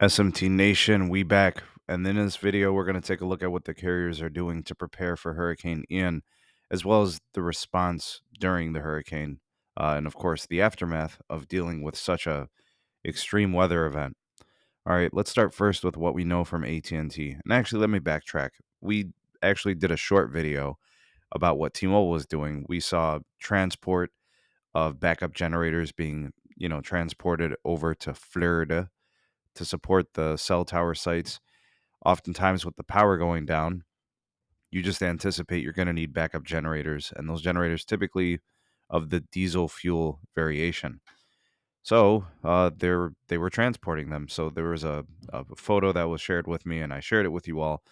SMT Nation, we back. And then in this video, we're going to take a look at what the carriers are doing to prepare for Hurricane Ian, as well as the response during the hurricane, and of course, the aftermath of dealing with such a extreme weather event. All right, let's start first with what we know from AT&T. And actually, let me backtrack. We actually did a short video about what T-Mobile was doing. We saw transport of backup generators being, transported over to Florida to support the cell tower sites. Oftentimes, with the power going down, you just anticipate you're going to need backup generators, and those generators typically of the diesel fuel variation. So they were transporting them. So there was a photo that was shared with me, and I shared it with you all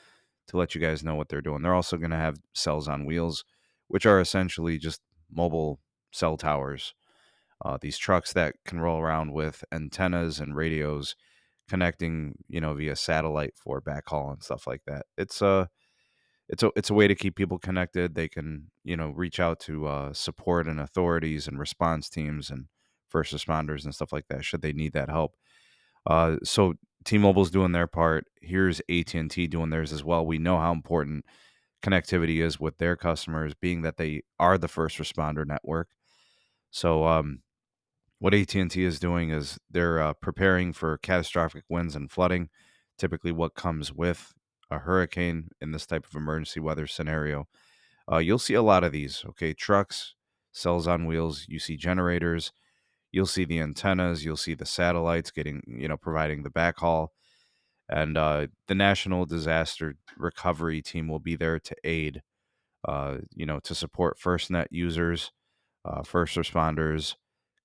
to let you guys know what they're doing. They're also going to have cells on wheels, which are essentially just mobile cell towers. These trucks that can roll around with antennas and radios connecting, via satellite for backhaul and stuff like that. It's a way to keep people connected. They can, reach out to support and authorities and response teams and first responders and stuff like that should they need that help. So T-Mobile's doing their part. Here's AT&T doing theirs as well. We know how important connectivity is with their customers, being that they are the first responder network. So what AT&T is doing is they're preparing for catastrophic winds and flooding, typically what comes with a hurricane in this type of emergency weather scenario. You'll see a lot of these, okay? Trucks, cells on wheels, you see generators, you'll see the antennas, you'll see the satellites getting, providing the backhaul. And the National Disaster Recovery Team will be there to aid, to support FirstNet users, first responders,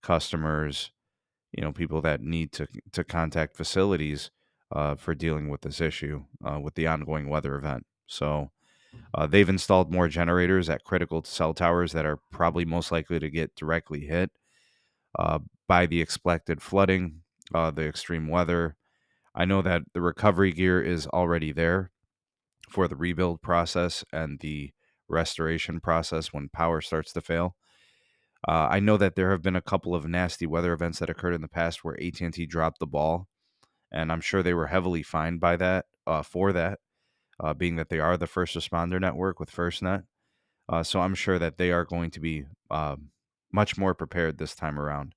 customers, people that need to contact facilities for dealing with this issue with the ongoing weather event. So they've installed more generators at critical cell towers that are probably most likely to get directly hit uh, by the expected flooding, the extreme weather. I know that the recovery gear is already there for the rebuild process and the restoration process when power starts to fail. I know that there have been a couple of nasty weather events that occurred in the past where AT&T dropped the ball, and I'm sure they were heavily fined by that for that, being that they are the first responder network with FirstNet. So I'm sure that they are going to be much more prepared this time around.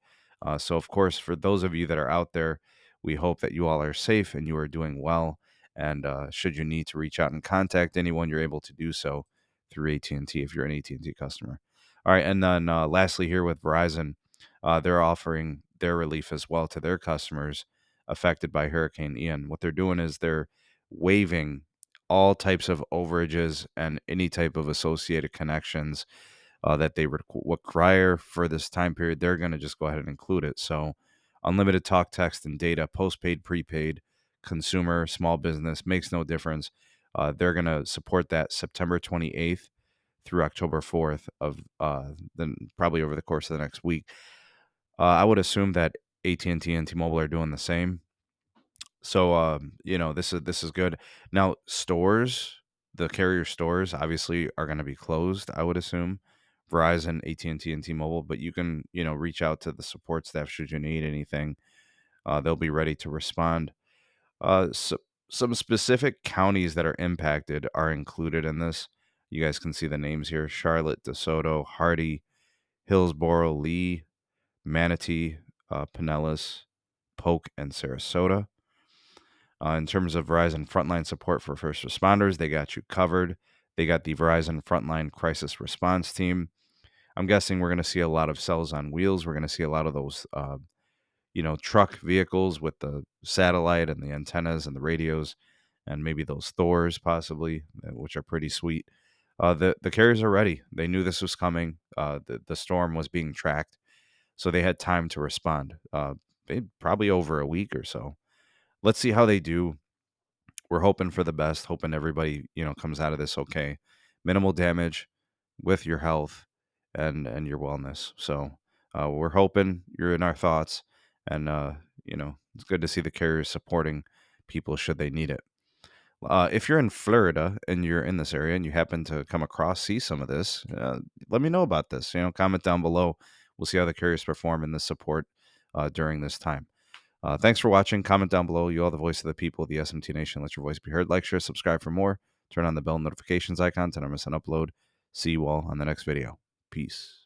So, of course, for those of you that are out there, we hope that you all are safe and you are doing well. And should you need to reach out and contact anyone, you're able to do so through AT&T if you're an AT&T customer. All right, and then lastly, here with Verizon, they're offering their relief as well to their customers affected by Hurricane Ian. What they're doing is they're waiving all types of overages and any type of associated connections that they require for this time period. They're going to just go ahead and include it. So, unlimited talk, text, and data, postpaid, prepaid, consumer, small business, makes no difference. They're going to support that September 28th through October 4th of then probably over the course of the next week. I would assume that AT&T and T-Mobile are doing the same. So, this is good. Now, stores, the carrier stores, obviously are going to be closed. I would assume Verizon, AT&T, and T-Mobile, but you can reach out to the support staff should you need anything. They'll be ready to respond. So, some specific counties that are impacted are included in this. You guys can see the names here: Charlotte, DeSoto, Hardy, Hillsborough, Lee, Manatee, Pinellas, Polk, and Sarasota. In terms of Verizon Frontline support for first responders, they got you covered. They got the Verizon Frontline Crisis Response Team. I'm guessing we're going to see a lot of cells on wheels. We're going to see a lot of those, truck vehicles with the satellite and the antennas and the radios, and maybe those Thors possibly, which are pretty sweet. The carriers are ready. They knew this was coming. The storm was being tracked, so they had time to respond. Probably over a week or so. Let's see how they do. We're hoping for the best, hoping everybody, comes out of this okay. Minimal damage with your health and your wellness. So we're hoping you're in our thoughts, and it's good to see the carriers supporting people should they need it. If you're in Florida and you're in this area and you happen to come across, see some of this, let me know about this. Comment down below. We'll see how the carriers perform in this support during this time. Thanks for watching. Comment down below. You are the voice of the people, the SMT Nation. Let your voice be heard. Like, share, subscribe for more. Turn on the bell notifications icon to never miss an upload. See you all on the next video. Peace.